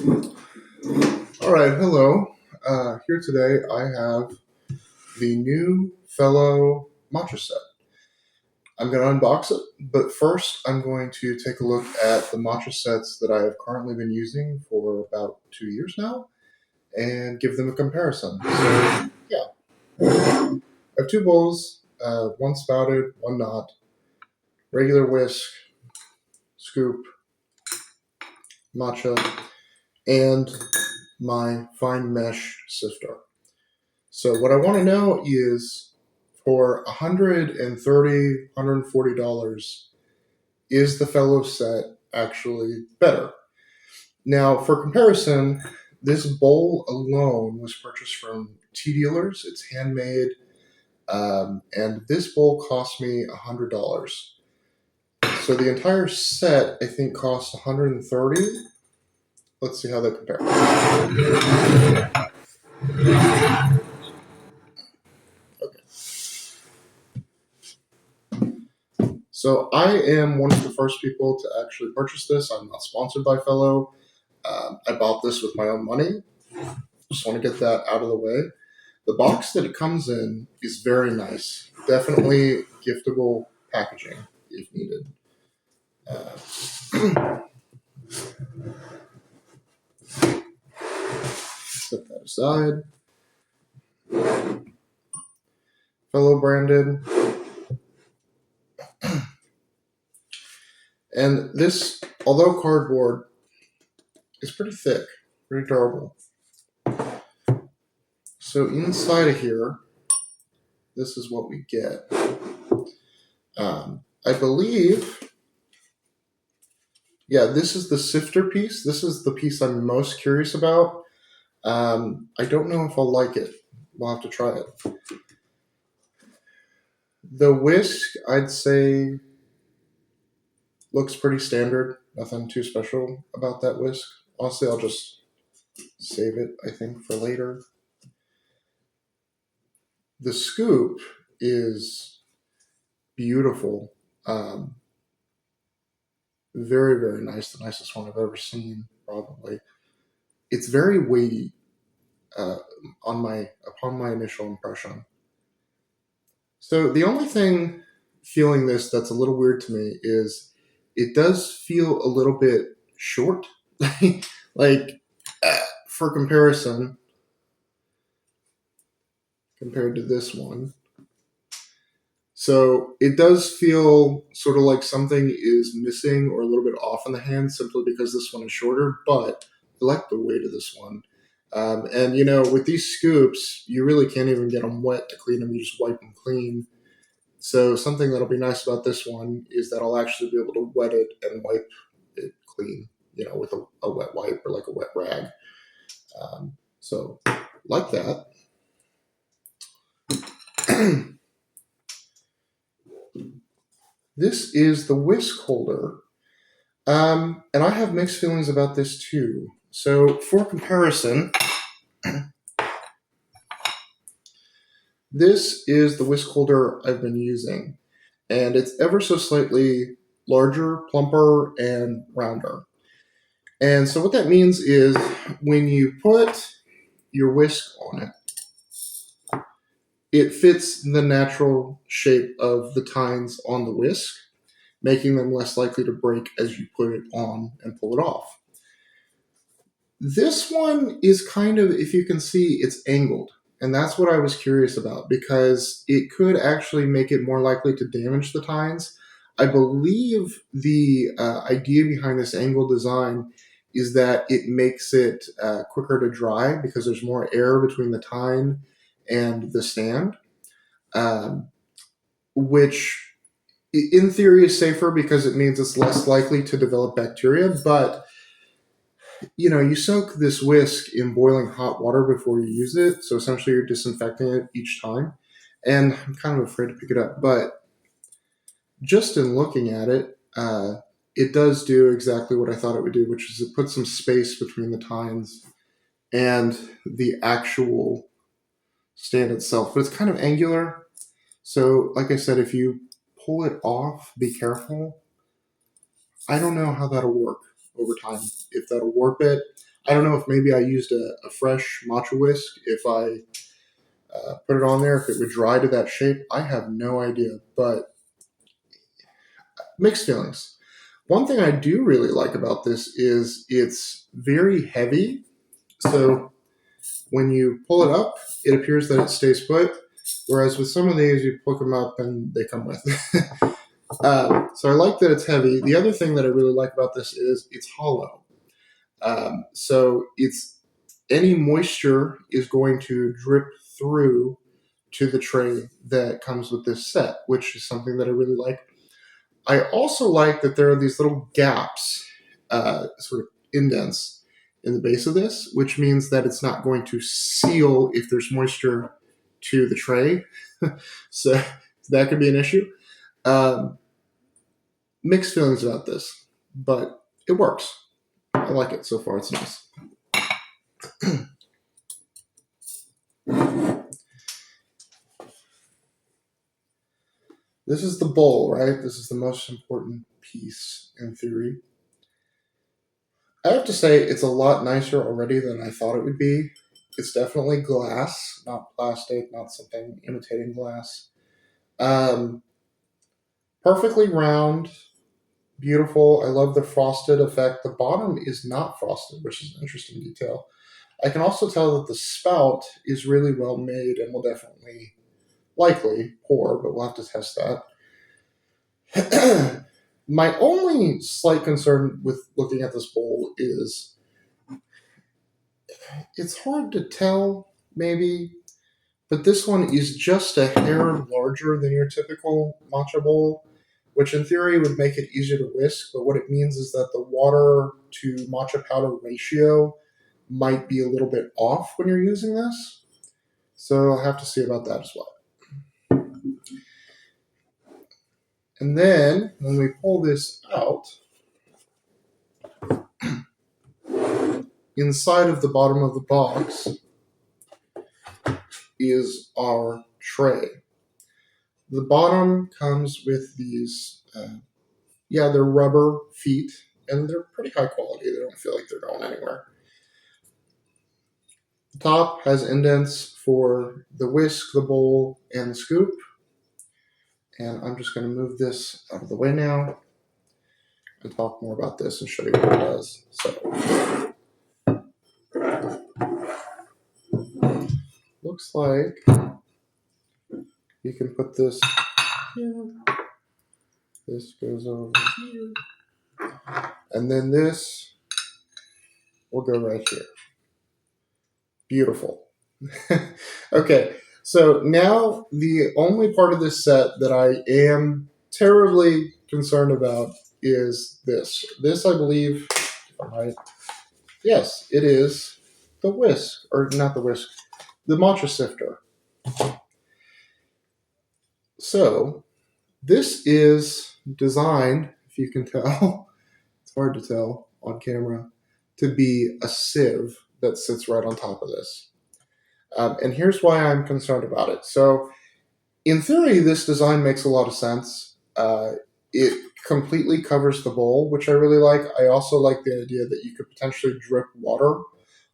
All right, hello. Here today I have the new fellow Matcha set. I'm going to unbox it, but first I'm going to take a look at the Matcha sets that I have currently been using for about 2 years now and give them a comparison. So, yeah. I have two bowls, one spouted, one not, regular whisk, scoop, matcha, and my fine mesh sifter. So what I want to know is for $130, $140, is the fellow set actually better? Now, for comparison, this bowl alone was purchased from tea dealers. It's handmade, and this bowl cost me $100. So the entire set, I think, cost $130. Let's see how they compare. So I am one of the first people to actually purchase this. I'm not sponsored by Fellow. I bought this with my own money. Just want to get that out of the way. The box that it comes in is very nice. Definitely giftable packaging if needed. Set that aside. Fellow branded. And this, although cardboard, is pretty thick, pretty durable. So inside of here, this is what we get. I believe, yeah, this is the sifter piece. This is the piece I'm most curious about. I don't know if I'll like it. We'll have to try it. The whisk, I'd say, looks pretty standard. Nothing too special about that whisk. Honestly, I'll just save it, I think, for later. The scoop is beautiful. Very, very nice. The nicest one I've ever seen, probably. It's very weighty upon my initial impression. So the only thing feeling this that's a little weird to me is it does feel a little bit short. Like, for comparison, compared to this one. So it does feel sort of like something is missing or a little bit off in the hand simply because this one is shorter, but I like the weight of this one. And, you know, with these scoops, you really can't even get them wet to clean them. You just wipe them clean. So something that'll be nice about this one is that I'll actually be able to wet it and wipe it clean, you know, with a wet wipe or like a wet rag. So like that. This is the whisk holder. And I have mixed feelings about this too. So for comparison, this is the whisk holder I've been using. And it's ever so slightly larger, plumper, and rounder. And so what that means is when you put your whisk on it, it fits the natural shape of the tines on the whisk, making them less likely to break as you put it on and pull it off. This one is kind of, if you can see, it's angled. And that's what I was curious about because it could actually make it more likely to damage the tines. I believe the idea behind this angle design is that it makes it quicker to dry because there's more air between the tine and the stand, which in theory is safer because it means it's less likely to develop bacteria. But you know, you soak this whisk in boiling hot water before you use it. So essentially you're disinfecting it each time. And I'm kind of afraid to pick it up. But just in looking at it, it does do exactly what I thought it would do, which is it puts some space between the tines and the actual stand itself. But it's kind of angular. So like I said, if you pull it off, be careful. I don't know how that'll work over time, if that'll warp it. I don't know if maybe I used a fresh matcha whisk. If I put it on there, if it would dry to that shape, I have no idea. But mixed feelings. One thing I do really like about this is it's very heavy. So when you pull it up, it appears that it stays put. Whereas with some of these, you pick them up and they come with. So I like that it's heavy. The other thing that I really like about this is it's hollow. So it's any moisture is going to drip through to the tray that comes with this set, which is something that I really like. I also like that there are these little gaps, sort of indents in the base of this, which means that it's not going to seal if there's moisture to the tray. So that could be an issue. Um, Mixed feelings about this, but it works. I like it so far. It's nice. This is the bowl, right? This is the most important piece in theory. I have to say, it's a lot nicer already than I thought it would be. It's definitely glass, not plastic, not something imitating glass. Um, Perfectly round, beautiful. I love the frosted effect. The bottom is not frosted, which is an interesting detail. I can also tell that the spout is really well made and will definitely, likely, pour, but we'll have to test that. My only slight concern with looking at this bowl is it's hard to tell, maybe, but this one is just a hair larger than your typical matcha bowl, which in theory would make it easier to whisk. But what it means is that the water to matcha powder ratio might be a little bit off when you're using this. So I'll have to see about that as well. And then when we pull this out, inside of the bottom of the box is our tray. The bottom comes with these, they're rubber feet, and they're pretty high quality. They don't feel like they're going anywhere. The top has indents for the whisk, the bowl, and the scoop. And I'm just going to move this out of the way now and talk more about this and show you what it does. So, looks like you can put this here. This goes over here. And then this will go right here. Beautiful. Okay, so now the only part of this set that I am terribly concerned about is this. This, I believe, yes, it is the whisk, or not the whisk, the matcha sifter. So this is designed, if you can tell, it's hard to tell on camera, to be a sieve that sits right on top of this. And here's why I'm concerned about it. So in theory, this design makes a lot of sense. It completely covers the bowl, which I really like. I also like the idea that you could potentially drip water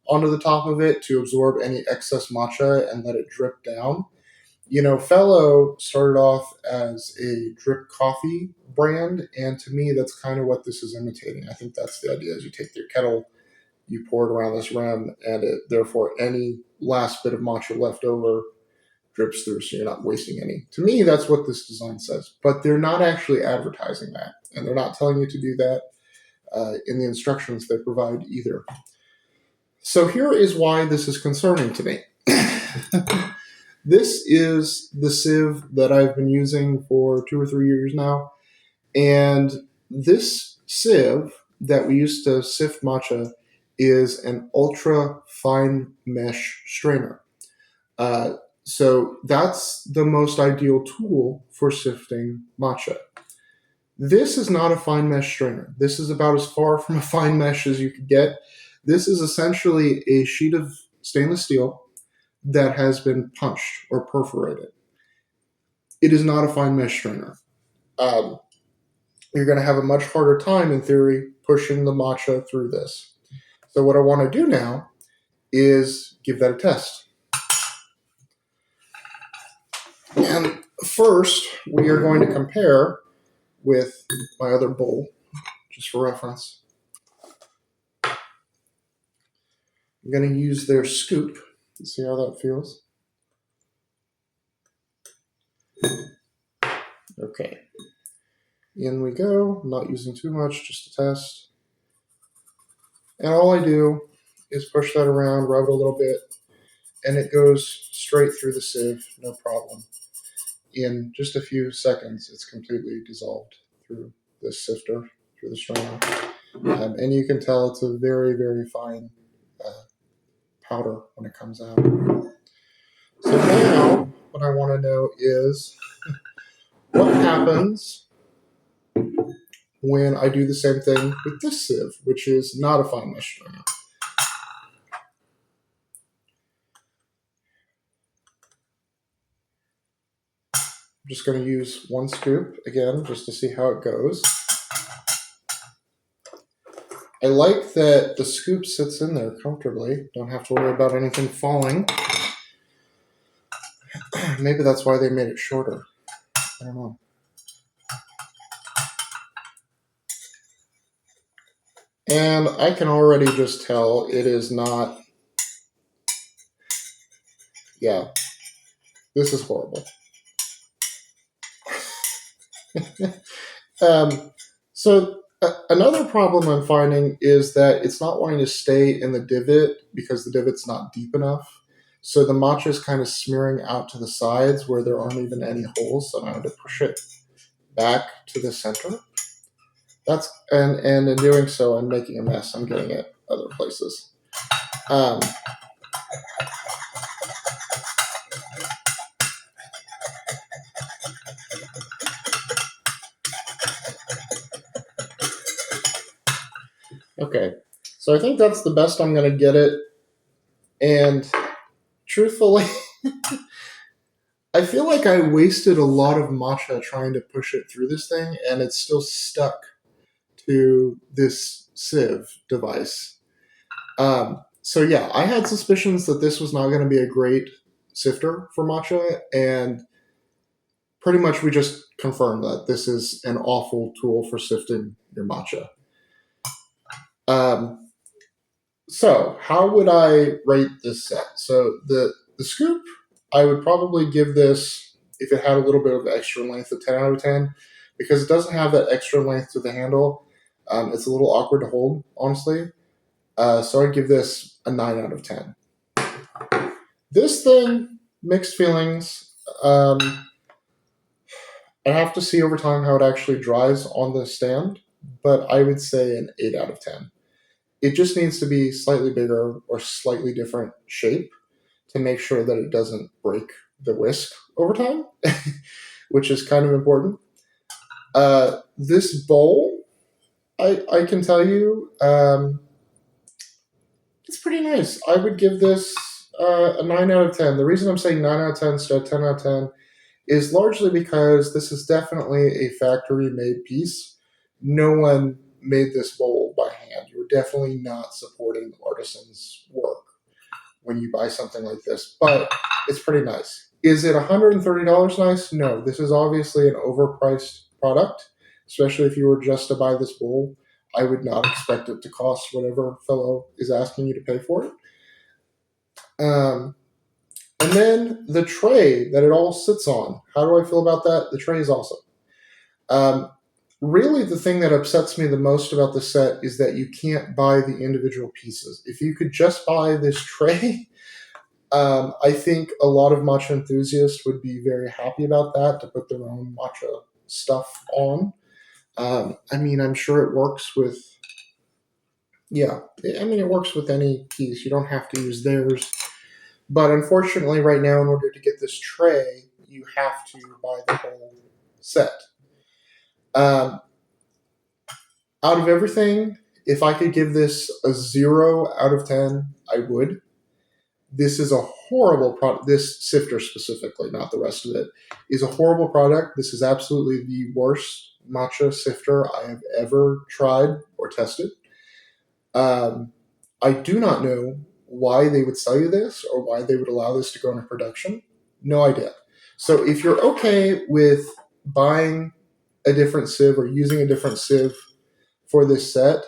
onto the top of it to absorb any excess matcha and let it drip down. You know, Fellow started off as a drip coffee brand, and to me, that's kind of what this is imitating. I think that's the idea: is you take your kettle, you pour it around this rim, and therefore any last bit of matcha left over drips through, so you're not wasting any. To me, that's what this design says, but they're not actually advertising that, and they're not telling you to do that in the instructions they provide either. So here is why this is concerning to me. This is the sieve that I've been using for 2 or 3 years now, and this sieve that we used to sift matcha is an ultra fine mesh strainer. So that's the most ideal tool for sifting matcha. This is not a fine mesh strainer. This is about as far from a fine mesh as you could get. This is essentially a sheet of stainless steel that has been punched or perforated. It is not a fine mesh strainer. You're going to have a much harder time, in theory, pushing the matcha through this. So what I want to do now is give that a test. And first, we are going to compare with my other bowl, just for reference. I'm going to use their scoop to see how that feels. Okay. In we go. I'm not using too much, just to test. And all I do is push that around, rub it a little bit, and it goes straight through the sieve, no problem. In just a few seconds, it's completely dissolved through this sifter, through the strainer. And you can tell it's a very, very fine powder when it comes out. So now, what I want to know is what happens when I do the same thing with this sieve, which is not a fine mesh strainer. I'm just going to use one scoop again just to see how it goes. I like that the scoop sits in there comfortably. Don't have to worry about anything falling. Maybe that's why they made it shorter. I don't know. And I can already just tell it is not... Yeah, this is horrible. So another problem I'm finding is that it's not wanting to stay in the divot because the divot's not deep enough. So the matcha is kind of smearing out to the sides where there aren't even any holes. So I have to push it back to the center. And in doing so, I'm making a mess. I'm getting it other places. Okay, so I think that's the best I'm going to get it. And truthfully, I feel like I wasted a lot of matcha trying to push it through this thing, and it's still stuck to this sieve device. So yeah, I had suspicions that this was not going to be a great sifter for matcha, and pretty much we just confirmed that this is an awful tool for sifting your matcha. So how would I rate this set? So the scoop, I would probably give this, if it had a little bit of extra length, a 10 out of 10, because it doesn't have that extra length to the handle. It's a little awkward to hold, honestly. So I'd give this a 9 out of 10. This thing, mixed feelings. I have to see over time how it actually dries on the stand, but I would say an 8 out of 10. It just needs to be slightly bigger or slightly different shape to make sure that it doesn't break the whisk over time, which is kind of important. This bowl, I can tell you, it's pretty nice. I would give this a 9 out of 10. The reason I'm saying 9 out of 10 instead of 10 out of 10 is largely because this is definitely a factory-made piece. No one made this bowl by hand. You're definitely not supporting the artisan's work when you buy something like this, but it's pretty nice. Is it $130 nice? No. This is obviously an overpriced product, especially if you were just to buy this bowl. I would not expect it to cost whatever fellow is asking you to pay for it. And then the tray that it all sits on. How do I feel about that? The tray is awesome. Really, the thing that upsets me the most about the set is that you can't buy the individual pieces. If you could just buy this tray, I think a lot of matcha enthusiasts would be very happy about that, to put their own matcha stuff on. I mean, I'm sure it works with... Yeah, I mean, it works with any piece. You don't have to use theirs. But unfortunately, right now, in order to get this tray, you have to buy the whole set. Out of everything, if I could give this a 0 out of 10, I would. This is a horrible product. This sifter specifically, not the rest of it, is a horrible product. This is absolutely the worst matcha sifter I have ever tried or tested. I do not know why they would sell you this or why they would allow this to go into production. No idea. So if you're okay with buying a different sieve or using a different sieve for this set,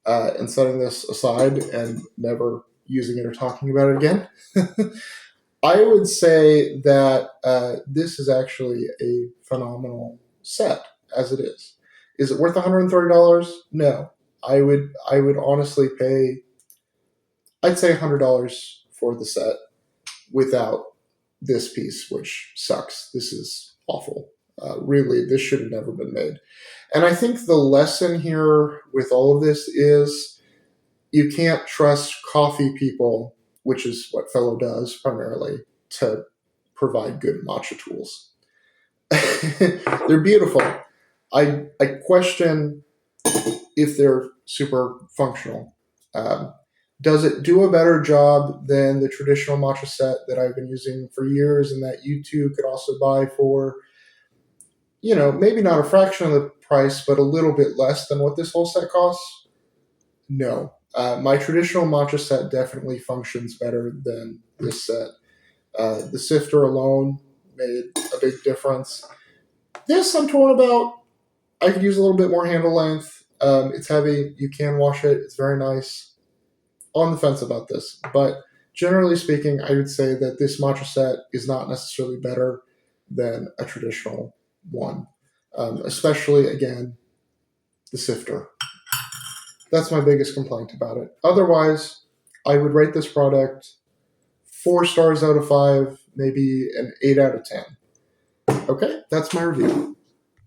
and setting this aside and never using it or talking about it again, I would say that this is actually a phenomenal set as it is. Is it worth $130? No. I would honestly pay, I'd say $100 for the set without this piece, which sucks. This is awful. Really, this should have never been made. And I think the lesson here with all of this is you can't trust coffee people, which is what Fellow does primarily, to provide good matcha tools. They're beautiful. I question if they're super functional. Does it do a better job than the traditional matcha set that I've been using for years and that you two could also buy for, maybe not a fraction of the price, but a little bit less than what this whole set costs? No. My traditional matcha set definitely functions better than this set. The Sifter alone made a big difference. This I'm torn about. I could use a little bit more handle length. It's heavy. You can wash it. It's very nice. On the fence about this. But generally speaking, I would say that this matcha set is not necessarily better than a traditional one. Especially, again, the Sifter. That's my biggest complaint about it. Otherwise, I would rate this product 4 stars out of 5, maybe an 8 out of 10. Okay, that's my review.